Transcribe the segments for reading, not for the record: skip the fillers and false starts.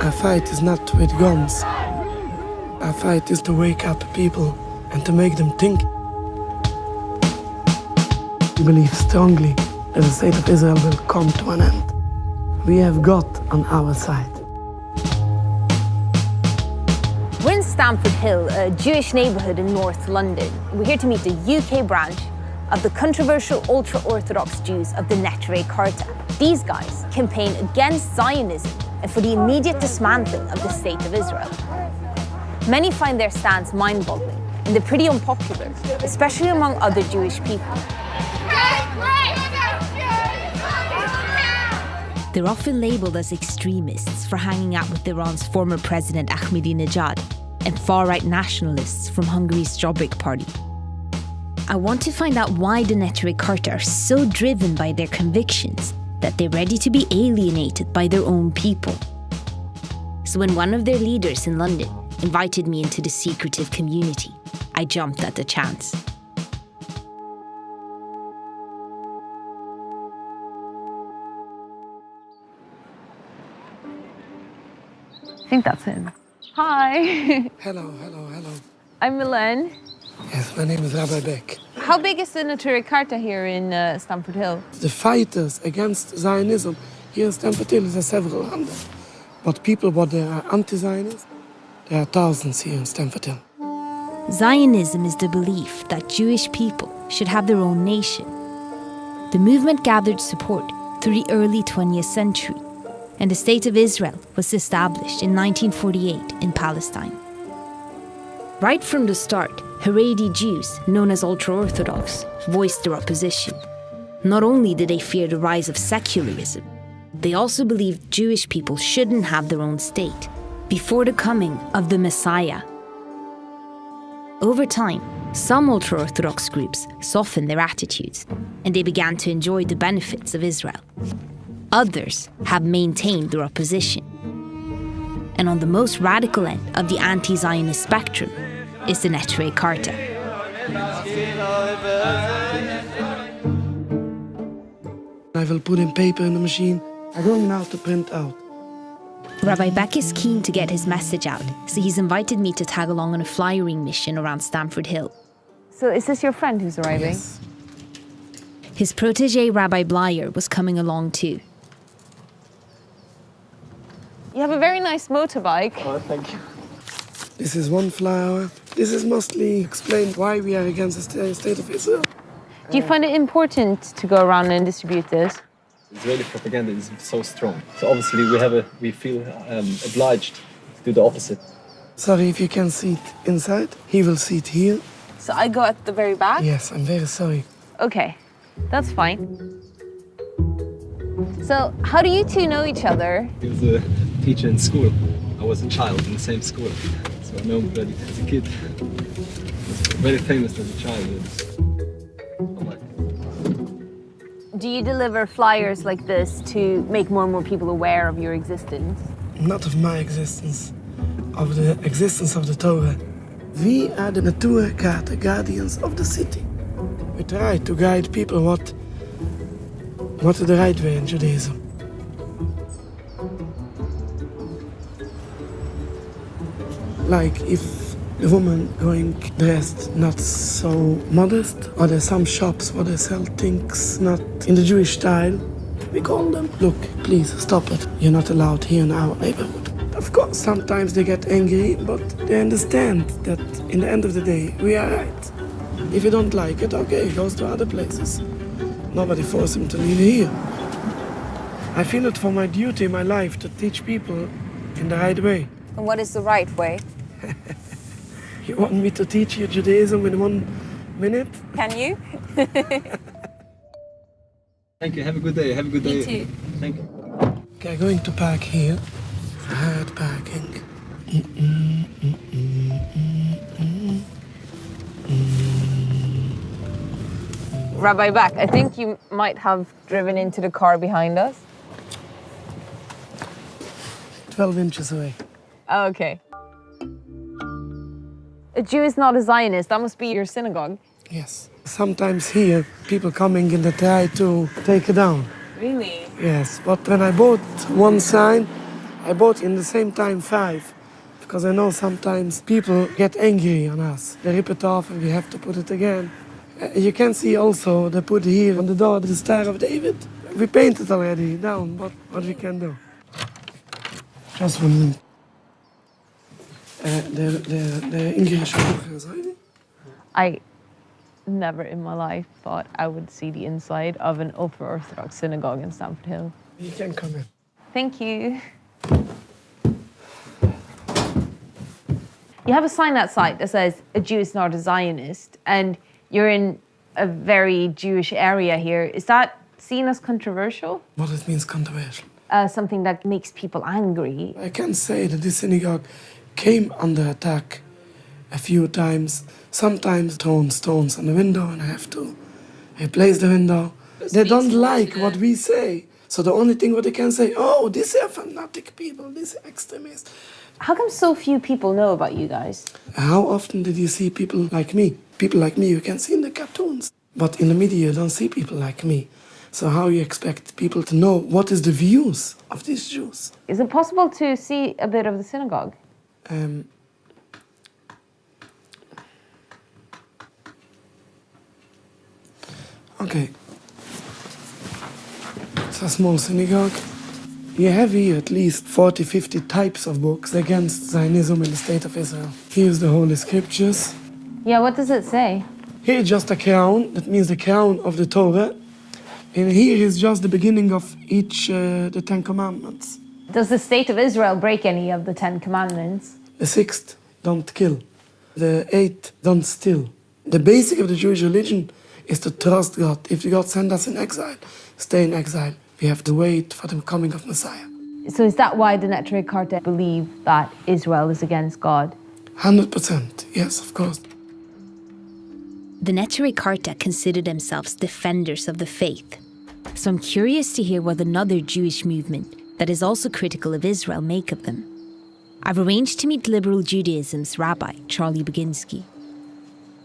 Our fight is not with guns. Our fight is to wake up people and to make them think. We believe strongly that the state of Israel will come to an end. We have God on our side. We're in Stamford Hill, a Jewish neighbourhood in North London. We're here to meet the UK branch of the controversial Ultra Orthodox Jews of the Neturei Karta. These guys campaign against Zionism and for the immediate dismantling of the state of Israel. Many find their stance mind-boggling, and they're pretty unpopular, especially among other Jewish people. They're often labelled as extremists for hanging out with Iran's former president Ahmadinejad and far-right nationalists from Hungary's Jobbik party. I want to find out why the Neturei Karta are so driven by their convictions that they're ready to be alienated by their own people. So when one of their leaders in London invited me into the secretive community, I jumped at the chance. I think that's him. Hi. Hello. I'm Milène. Yes, my name is Rabbi Beck. How big is the Neturei Karta here in Stamford Hill? The fighters against Zionism here in Stamford Hill is several hundred. But people, what they are anti-Zionist, there are thousands here in Stamford Hill. Zionism is the belief that Jewish people should have their own nation. The movement gathered support through the early 20th century, and the State of Israel was established in 1948 in Palestine. Right from the start, Haredi Jews, known as Ultra Orthodox, voiced their opposition. Not only did they fear the rise of secularism, they also believed Jewish people shouldn't have their own state before the coming of the Messiah. Over time, some ultra-Orthodox groups softened their attitudes, and they began to enjoy the benefits of Israel. Others have maintained their opposition. And on the most radical end of the anti-Zionist spectrum is the Neturei Karta. I will put in paper in the machine. I'm going now to print out. Rabbi Beck is keen to get his message out, so he's invited me to tag along on a flyering mission around Stamford Hill. So is this your friend who's arriving? Yes. His protege, Rabbi Blyer, was coming along too. You have a very nice motorbike. Oh, thank you. This is one flower. This is mostly explained why we are against the state of Israel. Do you find it important to go around and distribute this? Israeli propaganda is so strong. So obviously we feel obliged to do the opposite. Sorry if you can see it inside. He will see it here. So I go at the very back? Yes, I'm very sorry. Okay, that's fine. So how do you two know each other? He was a teacher in school. I was a child in the same school. So I know him already as a kid. He was very famous as a child. Do you deliver flyers like this to make more and more people aware of your existence? Not of my existence, of the existence of the Torah. We are the Neturei Karta, guardians of the city. We try to guide people what is the right way in Judaism. Like if the woman going dressed not so modest, or there's some shops where they sell things not in the Jewish style, we call them, look, please stop it. You're not allowed here in our neighborhood. Of course, sometimes they get angry, but they understand that in the end of the day, we are right. If you don't like it, okay, it goes to other places. Nobody forced him to leave here. I feel it for my duty in my life to teach people in the right way. And what is the right way? You want me to teach you Judaism in 1 minute? Can you? Thank you. Have a good day. Have a good day. You too. Thank you. Okay, going to park here. Hard parking. Rabbi Beck, I think you might have driven into the car behind us. 12 inches away. Oh, okay. A Jew is not a Zionist. That must be your synagogue. Yes. Sometimes here, people coming and they try to take it down. Really? Yes, but when I bought one sign, I bought in the same time 5. Because I know sometimes people get angry on us. They rip it off and we have to put it again. You can see also they put here on the door the Star of David. We painted already down, but what we can do. Just 1 minute. The English book. I never in my life thought I would see the inside of an Ultra Orthodox synagogue in Stamford Hill. You can come in. Thank you. You have a sign outside that says, "A Jew is not a Zionist," and you're in a very Jewish area here. Is that seen as controversial? What it means controversial? Something that makes people angry. I can say that this synagogue came under attack a few times. Sometimes thrown stones on the window and I have to replace the window. They don't like what we say. So the only thing what they can say, oh, these are fanatic people, these are extremists. How come so few people know about you guys? How often did you see people like me? People like me you can see in the cartoons. But in the media you don't see people like me. So how you expect people to know what is the views of these Jews? Is it possible to see a bit of the synagogue? Okay. It's a small synagogue. You have here at least 40, 50 types of books against Zionism in the State of Israel. Here's the Holy Scriptures. Yeah, what does it say? Here is just a crown, that means the crown of the Torah. And here is just the beginning of each, the 10 Commandments. Does the State of Israel break any of the 10 Commandments? The 6th, don't kill. The 8th, don't steal. The basic of the Jewish religion is to trust God. If God sends us in exile, stay in exile. We have to wait for the coming of Messiah. So is that why the Neturei Karta believe that Israel is against God? 100%, yes, of course. The Neturei Karta consider themselves defenders of the faith. So I'm curious to hear what another Jewish movement that is also critical of Israel make of them. I've arranged to meet liberal Judaism's rabbi, Charlie Baginski.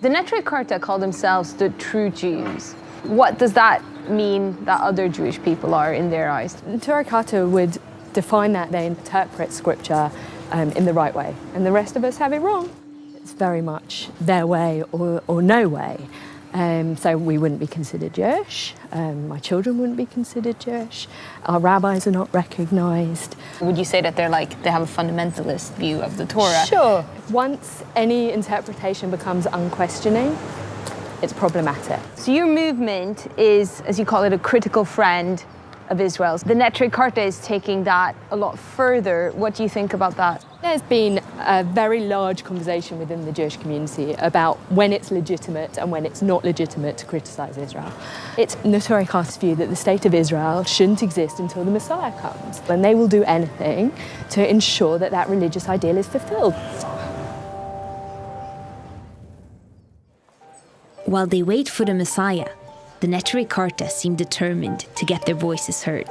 The Neturei Karta call themselves the true Jews. What does that mean that other Jewish people are in their eyes? Neturei Karta would define that they interpret scripture in the right way, and the rest of us have it wrong. It's very much their way or no way. So we wouldn't be considered Jewish, my children wouldn't be considered Jewish, our rabbis are not recognized. Would you say that they have a fundamentalist view of the Torah? Sure. Once any interpretation becomes unquestioning, it's problematic. So your movement is, as you call it, a critical friend of Israel's. The Neturei Karta is taking that a lot further. What do you think about that? There's been a very large conversation within the Jewish community about when it's legitimate and when it's not legitimate to criticize Israel. It's Neturei Karta's view that the state of Israel shouldn't exist until the Messiah comes, and they will do anything to ensure that that religious ideal is fulfilled. While they wait for the Messiah, the Neturei Karta seem determined to get their voices heard.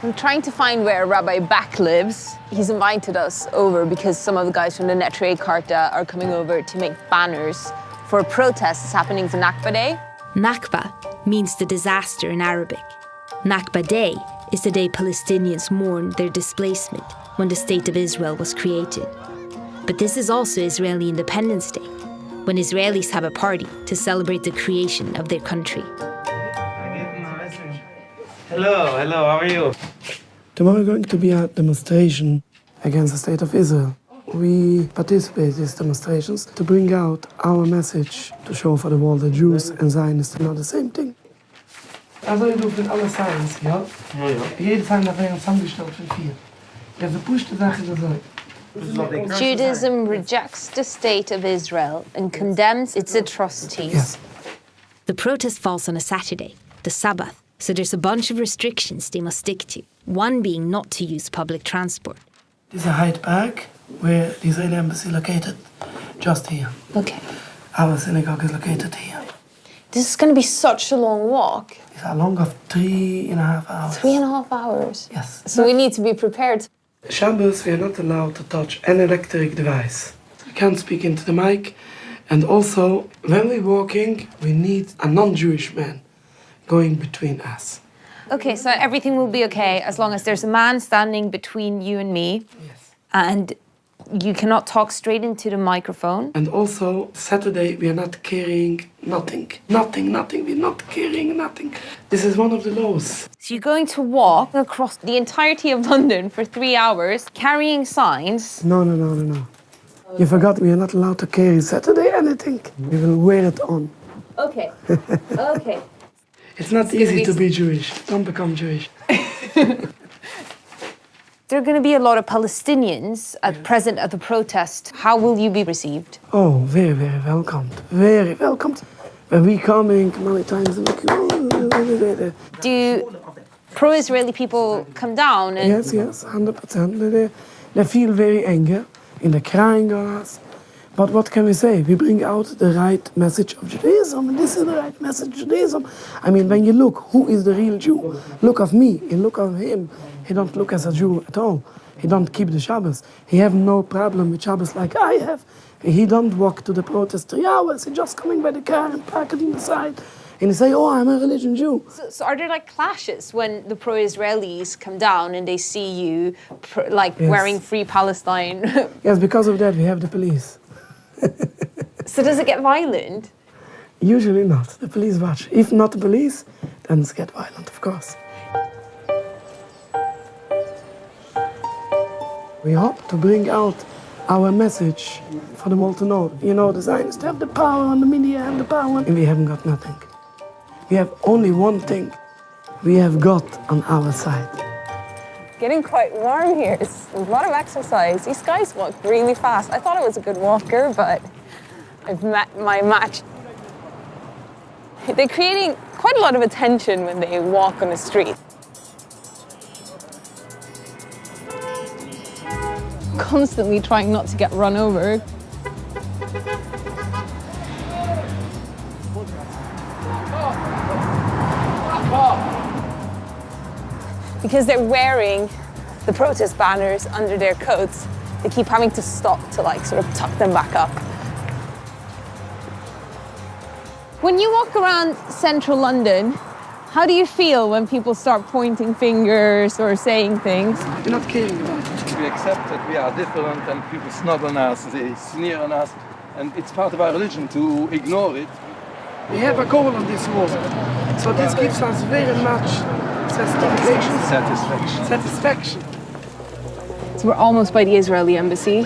I'm trying to find where Rabbi Back lives. He's invited us over because some of the guys from the Neturei Karta are coming over to make banners for protests happening for Nakba Day. Nakba means the disaster in Arabic. Nakba Day is the day Palestinians mourn their displacement when the State of Israel was created. But this is also Israeli Independence Day, when Israelis have a party to celebrate the creation of their country. Hello, how are you? Tomorrow going to be a demonstration against the State of Israel. We participate in these demonstrations to bring out our message, to show for the world that Jews and Zionists are not the same thing. Also, je doet met alle signs, ja? Jede sign dat wij samengesteld van 4. Je hebt de push te zeggen dat Judaism rejects the state of Israel and condemns its atrocities. Yes. The protest falls on a Saturday, the Sabbath, so there's a bunch of restrictions they must stick to, one being not to use public transport. This is a Hyde Park, where the Israeli embassy is located, just here. Okay. Our synagogue is located here. This is going to be such a long walk. It's a long of 3.5 hours. 3.5 hours? Yes. So we need to be prepared. Shabbos, we are not allowed to touch an electric device. We can't speak into the mic. And also, when we're walking, we need a non-Jewish man going between us. Okay, so everything will be okay as long as there's a man standing between you and me. Yes. And you cannot talk straight into the microphone. And also, Saturday, we are not carrying nothing. Nothing. We're not carrying nothing. This is one of the laws. So you're going to walk across the entirety of London for 3 hours, carrying signs. No. You forgot we are not allowed to carry Saturday anything. We will wear it on. Okay, okay. It's not easy to be Jewish. Don't become Jewish. There are going to be a lot of Palestinians present at the protest. How will you be received? Oh, very, very welcomed. Very welcomed. When we coming many times, Do pro-Israeli people come down? And yes, 100%. They feel very angry and they're crying on us. But what can we say? We bring out the right message of Judaism, and this is the right message of Judaism. I mean, when you look, who is the real Jew? Look of me and look of him. He don't look as a Jew at all. He don't keep the Shabbos. He have no problem with Shabbos like I have. He don't walk to the protest 3 hours. He just coming by the car and park it on the side. And he say, oh, I'm a religion Jew. So are there like clashes when the pro-Israelis come down and they see you wearing Free Palestine? Yes, because of that we have the police. So does it get violent? Usually not. The police watch. If not the police, then it's get violent, of course. We hope to bring out our message for the world to know. You know, the Zionists have the power on the media and the power, and we haven't got nothing. We have only one thing we have got on our side. Getting quite warm here. It's a lot of exercise. These guys walk really fast. I thought I was a good walker, but I've met my match. They're creating quite a lot of attention when they walk on the street. Constantly trying not to get run over. Because they're wearing the protest banners under their coats, they keep having to stop to sort of tuck them back up. When you walk around central London, how do you feel when people start pointing fingers or saying things? You're not kidding about it. We accept that we are different and people snub on us, they sneer on us, and it's part of our religion to ignore it. We have a goal on this war, so this gives us very much satisfaction. So we're almost by the Israeli embassy.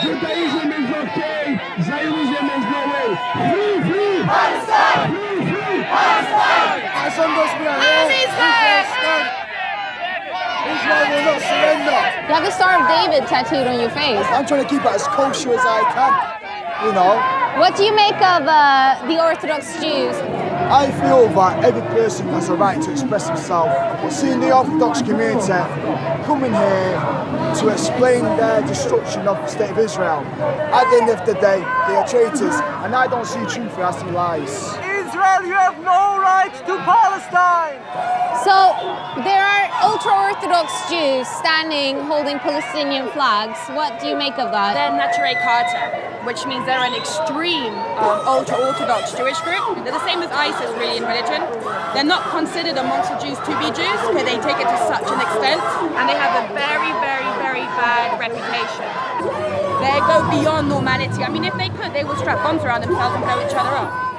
Judaism is okay, Zionism is no way. Free Palestine! Free Palestine! Israel will not surrender. You have the Star of David tattooed on your face. I'm trying to keep it as kosher as I can, you know. What do you make of the Orthodox Jews? I feel that every person has a right to express himself. But seeing the Orthodox community coming here to explain their destruction of the state of Israel, at the end of the day, they are traitors, and I don't see truth, I see lies. Israel, you have no right to Palestine! So there are Ultra Orthodox Jews standing holding Palestinian flags. What do you make of that? They're Neturei Karta, which means they're an extreme Ultra Orthodox Jewish group. They're the same as ISIS really in religion. They're not considered amongst the Jews to be Jews because they take it to such an extent, and they have a very, very, very bad reputation. They go beyond normality. I mean, if they could, they would strap bombs around themselves and blow each other up.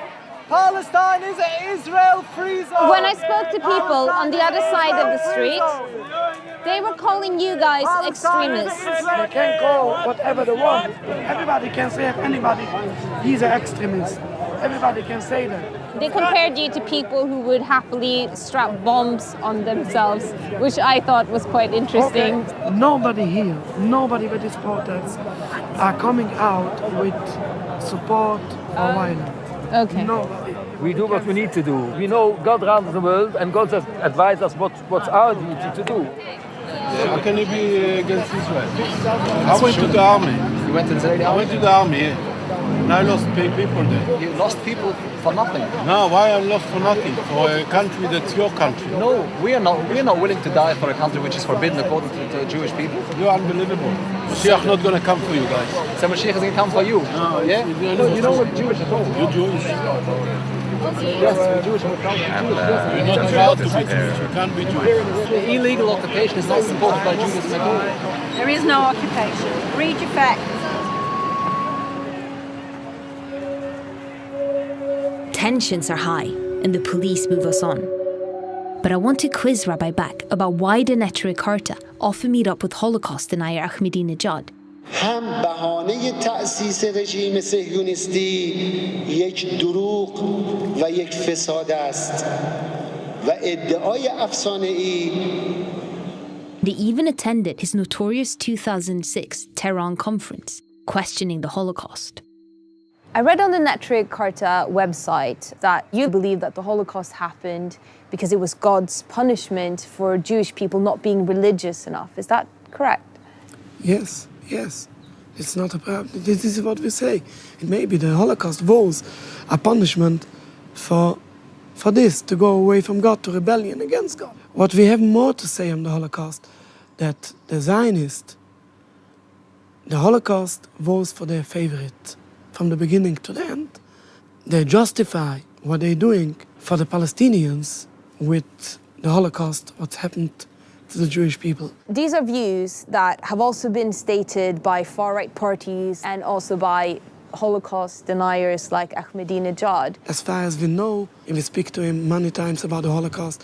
Palestine is an Israel-free zone! When I spoke to people on the other side of the street, they were calling you guys extremists. They can call whatever they want. Everybody can say if anybody, he's an extremist. Everybody can say that. They compared you to people who would happily strap bombs on themselves, which I thought was quite interesting. Okay. Nobody here, nobody with these protests are coming out with support for violence. Okay. Nobody. We do what we need to do. We know God runs the world and God has advised us what's our duty to do. How can you be against Israel? I went to the army. You went to the Israeli I army? went to the army, yeah. And I lost people there. You lost people for nothing. No, why I lost for nothing? For a country that's your country. No, we are not willing to die for a country which is forbidden according to Jewish people. You're unbelievable. Mashiach not going to come for you guys. So Mashiach is going to come for you. No, yeah? You know what Jewish at all. You're Jewish. Yes, we're Jewish. We're proud of Jewish. You're not allowed to be Jewish. You can't be Jewish. The illegal occupation is not supported by Judaism at all. There is no occupation. Read your facts. Tensions are high and the police move us on. But I want to quiz Rabbi Back about why the Neturei Karta often meet up with Holocaust denier Ahmadinejad. هم بهانه تأسیس رژیم صهیونیستی یک دروغ و یک فساد است و ادعای افسانه‌ای. They even attended his notorious 2006 Tehran conference, questioning the Holocaust. I read on the Neturei Karta website that you believe that the Holocaust happened because it was God's punishment for Jewish people not being religious enough. Is that correct? Yes, yes. It's not a problem. This is what we say. Maybe the Holocaust was a punishment for this, to go away from God, to rebellion against God. What we have more to say on the Holocaust, that the Zionists, the Holocaust was for their favorite from the beginning to the end. They justify what they're doing for the Palestinians with the Holocaust, what happened to the Jewish people. These are views that have also been stated by far-right parties and also by Holocaust deniers like Ahmadinejad. As far as we know, and we speak to him many times about the Holocaust,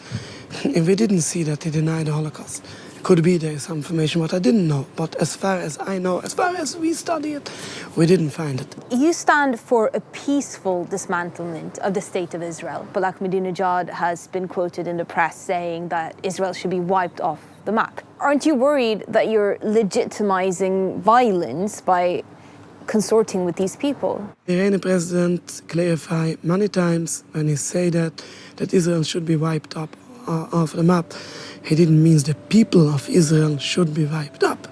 and we didn't see that he denied the Holocaust. Could be there some information what I didn't know, but as far as I know, as far as we study it, we didn't find it. You stand for a peaceful dismantlement of the state of Israel, but Ahmadinejad has been quoted in the press saying that Israel should be wiped off the map. Aren't you worried that you're legitimizing violence by consorting with these people? The Iranian president clarified many times when he said that Israel should be wiped up off the map. He didn't mean the people of Israel should be wiped up.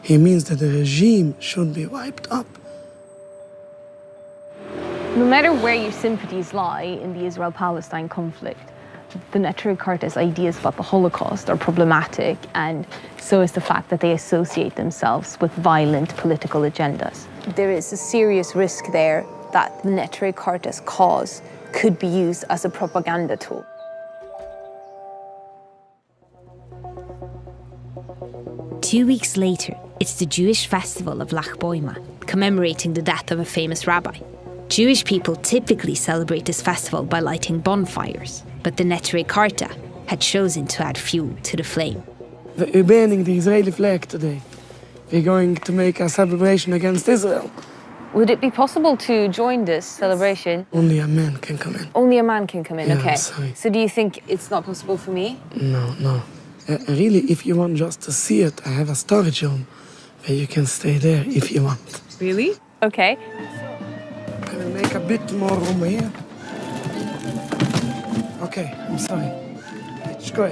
He means that the regime should be wiped up. No matter where your sympathies lie in the Israel-Palestine conflict, the Neturei Karta's ideas about the Holocaust are problematic, and so is the fact that they associate themselves with violent political agendas. There is a serious risk there that the Neturei Karta's cause could be used as a propaganda tool. Two weeks later, it's the Jewish festival of Lag Boima, commemorating the death of a famous rabbi. Jewish people typically celebrate this festival by lighting bonfires, but the Neturei Karta had chosen to add fuel to the flame. We're banning the Israeli flag today. We're going to make a celebration against Israel. Would it be possible to join this celebration? Only a man can come in. Only a man can come in, Yeah, okay. I'm sorry. So do you think it's not possible for me? No. Really, if you want just to see it, I have a storage room where you can stay there if you want. Really? Okay. I will make a bit more room here. Okay, I'm sorry. It's good.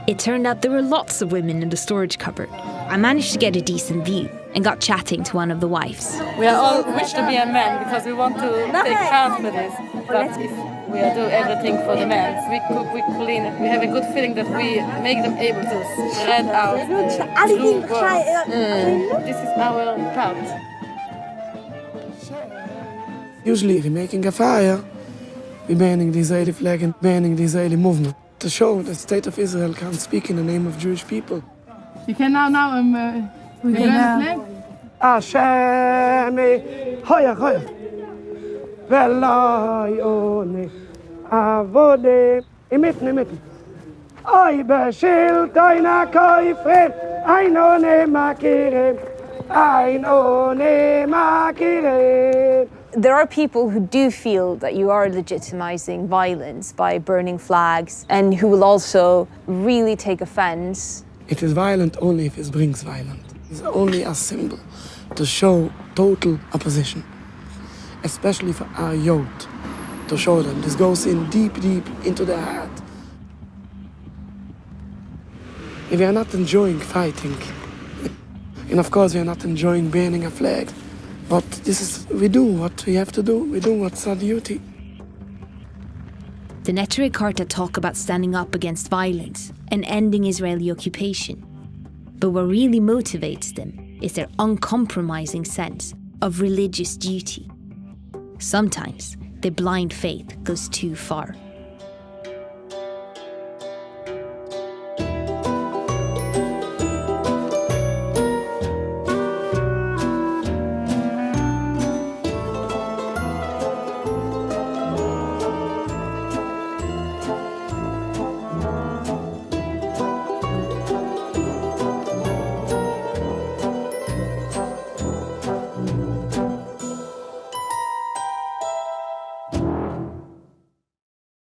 It turned out there were lots of women in the storage cupboard. I managed to get a decent view and got chatting to one of the wives. We are all wish to be a man because we want to take part for this. But if we do everything for the men, we cook, we clean, we have a good feeling that we make them able to spread out the true world. This is our part. Usually, if we're making a fire, we're banning the Israeli flag and banning the Israeli movement to show the state of Israel can't speak in the name of Jewish people. Je kan nou een flag. Ashemi, hoya. Velai oni, avode, imitten. Oi beshil toina koifren, ainone makirem. There are people who do feel that you are legitimizing violence by burning flags and who will also really take offense. It is violent only if it brings violence. It's only a symbol to show total opposition, especially for our youth, to show them this goes in deep, deep into their heart. We are not enjoying fighting, and of course we are not enjoying burning a flag, but we do what we have to do, we do what's our duty. The Neturei Karta talk about standing up against violence and ending Israeli occupation. But what really motivates them is their uncompromising sense of religious duty. Sometimes their blind faith goes too far.